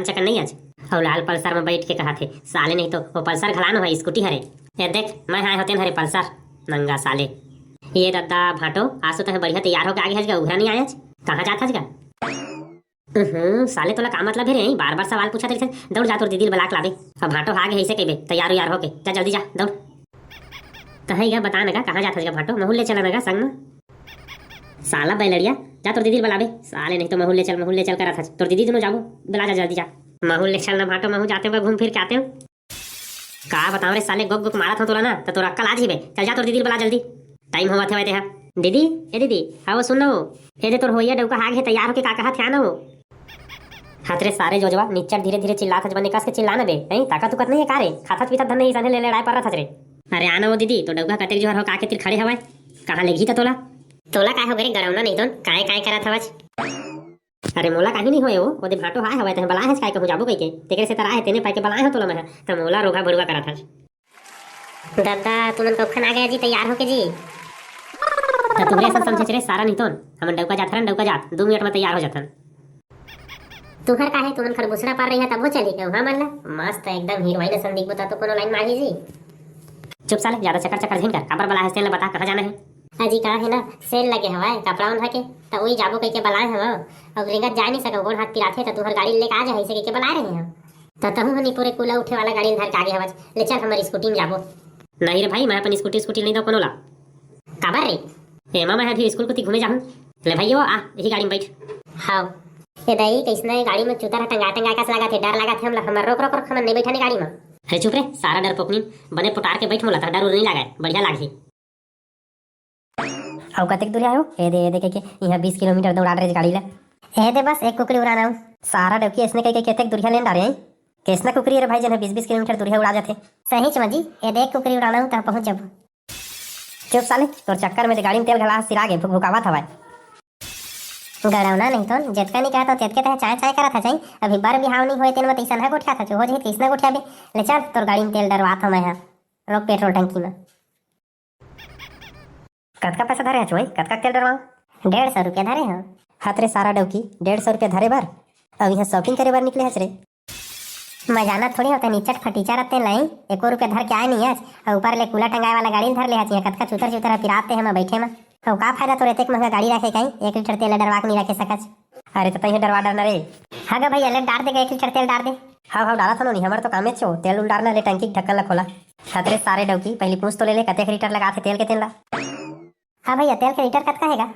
चांद चकन नहीं आज। और लाल पल्सर में बैठ के कहा थे साले नहीं तो वो पल्सर घलानो है स्कूटी हरे। ये देख मैं आए होते हरे पल्सर नंगा साले। ये दद्दा भाटो आज तो बढ़िया तैयार होकर आगे हजगा उघरा नहीं आया। कहाँ जात हजगा? साले तोला का मतलब है रे बार बार सवाल पूछा तेरे से। दौड़ जा तोर दीदी बलाक लावे। अब भाटो आगे ऐसे कहबे तैयार हो यार होके जा जल्दी जा दौड़। कहेगा बता नगा कहाँ जात हजगा भाटो महूल ले चला नगा संग में। साला बैलड़िया जा तोर दीदी बुलावे साले नहीं तो महूल ले चल कर था तोर दीदी दोनों जाबो बुला जा जल्दी जा। महूल ले चलना भाटो महू जाते हुए घूम फिर के आते हो। का बताओ रे साले गोक गोक मारा था तोला ना तो तोरा अक्कल आ जीबे। चल जा तोर दीदी बुला जल्दी टाइम होवा थे वैसे। दीदी ए दीदी आओ सुनो ए दे तोर होइया डौका हाग है तैयार होके का कहा थे आना हो। हाथ रे सारे जोजवा निच्चर धीरे धीरे चिल्लात हज बने कस के चिल्लाना बे नहीं ताकत तुकत नहीं है कारे खाथत पीथत धन नहीं सने ले लड़ाई पर रहा रे। अरे आना हो दीदी तो डौका कतेक जोहर हो का के तिर खड़े हवाय कहां लेगी त तोला काय हो गरे गड़ौना नहीं तो काय करत हवज। अरे मोला काहे नहीं होए वो दे भाटो हाय हवाय तने बलाए हज काय कहू जाबो कइके तेकरे से तरा है तेने पाई के बलाए हो तोला मैं त मोला रोगा भरुआ करत हज। दादा तुमन कखन आ गया जी तैयार होके जी त तुमरे सब समझे रे सारा नहीं तो हमन डौका जाथरन डौका जात 2 मिनट में तैयार हो जाथन। तुहर काहे तुमन खरबूसरा पार रही है तब वो चली के हां मनला मस्त एकदम हीरोइन सन दिखबो त तो कोनो लाइन मारी जी। चुप साले ज्यादा चक्कर झिन कर काबर बला है बता कहां जाना है। हाजी का है ना सेल लगे हवाय कपड़ा उन के त ओई जाबो कह के बलाए हम अब रिंगत जा नहीं सको गोड़ हाथ पिराथे त तुहर गाड़ी लेके आ जा ऐसे कह के बला रहे हैं त तहु हनी पूरे कुला उठे वाला गाड़ी धर के आगे हवज ले चल हमारी स्कूटी में जाबो। नहीं रे भाई मैं अपन स्कूटी नहीं दो कोनो ला काबर रे ए मामा है भी स्कूल को ती घूमे जाहूं ले भाई आ यही गाड़ी में बैठ। हां ए दई कैसना गाड़ी में चूता टंगा का लगा थे डर लगा थे हमर रोक हमन नहीं बैठाने गाड़ी में। अरे चुप रे सारा डर पोकनी बने पुटार के बैठ मोला त डर नहीं लागे बढ़िया लागी। औ कतेक दूर आयो ए दे के यहां 20 किलोमीटर दौड़ा रे गाड़ी ला ए दे बस एक कुकरी उड़ाना सारा डबकी इसने कह के कतेक दूरिया लेन डारे कैसना कुकरी रे भाई जन 20 किलोमीटर दूरिया उड़ा जाते सही चमजी ए दे कुकरी उड़ाना त पहुंच जब। चुप साले तोर चक्कर में गाड़ी में तेल घला सिरा गे भुकावा थवाय गड़ौना नहीं तो जतका नहीं कहता तेतके तह चाय करा था चाय अभी बार बिहाव नहीं होए तेन में तैसा ना गोठा था हो जे तैसा गोठा बे ले चल तोर गाड़ी में तेल डरवा था मैं रोक पेट्रोल टंकी में। कतका पैसा धरे है कतका तेल डरवा 150 रुपया धरे हैं हाथ रे सारा डौकी 150 रुपया धरे बार अब यहाँ शॉपिंग करे बार निकले हस रे मजाना थोड़ी होता नीचट फटीचा रहते लाई 1 रुपया धर के आए नहीं आज और ऊपर ले कूला टंगाए वाला गाड़ी धर ले आज कतका चुतर पिराते हैं बैठे में तो का फायदा तो रहते महंगा गाड़ी रखे कहीं 1 लीटर तेल डरवा के नहीं रखे सकच। अरे तो तही डरवा डरना रे हाँ गा भैया ले डाल देगा 1 लीटर तेल डाल दे। हाँ डाला था नहीं हमारा तो काम छो तेल उल डालना ले टंकी ढक्कन ला खोला खतरे सारे डौकी पहले पूछ तो ले कतेक लीटर लगा थे तेल के तेल ला। हाँ भैया तेल के लीटर कतका हैगा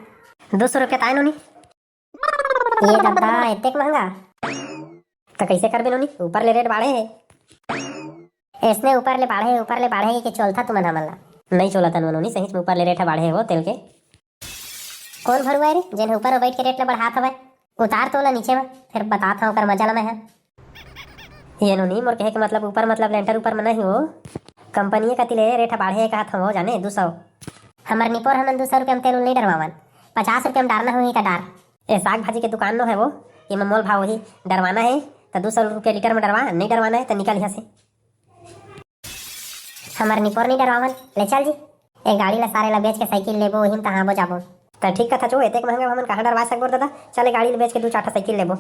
200 रुपया ताय नोनी ये डब्बा इतने महंगा तो कैसे कर बे नोनी ऊपर ले रेट बाढ़े है इसने ऊपर ले बाढ़े के चलता तुम हमला नहीं चला था नोनी सही में ऊपर ले रेट बाढ़े हो तेल के कौन भरुआ रे जेन ऊपर बैठ के रेट ला बढ़ात हवे उतार तोला नीचे में फिर बतात हूं कर मजा ला मैं है ये नोनी मोर कहे के मतलब ऊपर मतलब लेंटर ऊपर में नहीं हो कंपनी का तिले रेट बाढ़े कहत हो जाने 200 हमर निपोर हमन 200 रुपया में तेल नहीं डरवावन 50 रुपया में डालना हो का डार ए साग भाजी के दुकान नो है वो ये मोल भाव वही डरवाना है तो 200 रुपया लीटर में डरवा नहीं डरवाना है तो निकल यहाँ से हमार निपोर नहीं डरवावन ले चल जी ए गाड़ी ला सारे ला बेच के साइकिल लेबो वही तहां बो जाबो तो ठीक कथा जो एतेक महंगा हमन कहां डरवा सकबो दादा चले गाड़ी ले बेच के 2-4 साइकिल लेबो।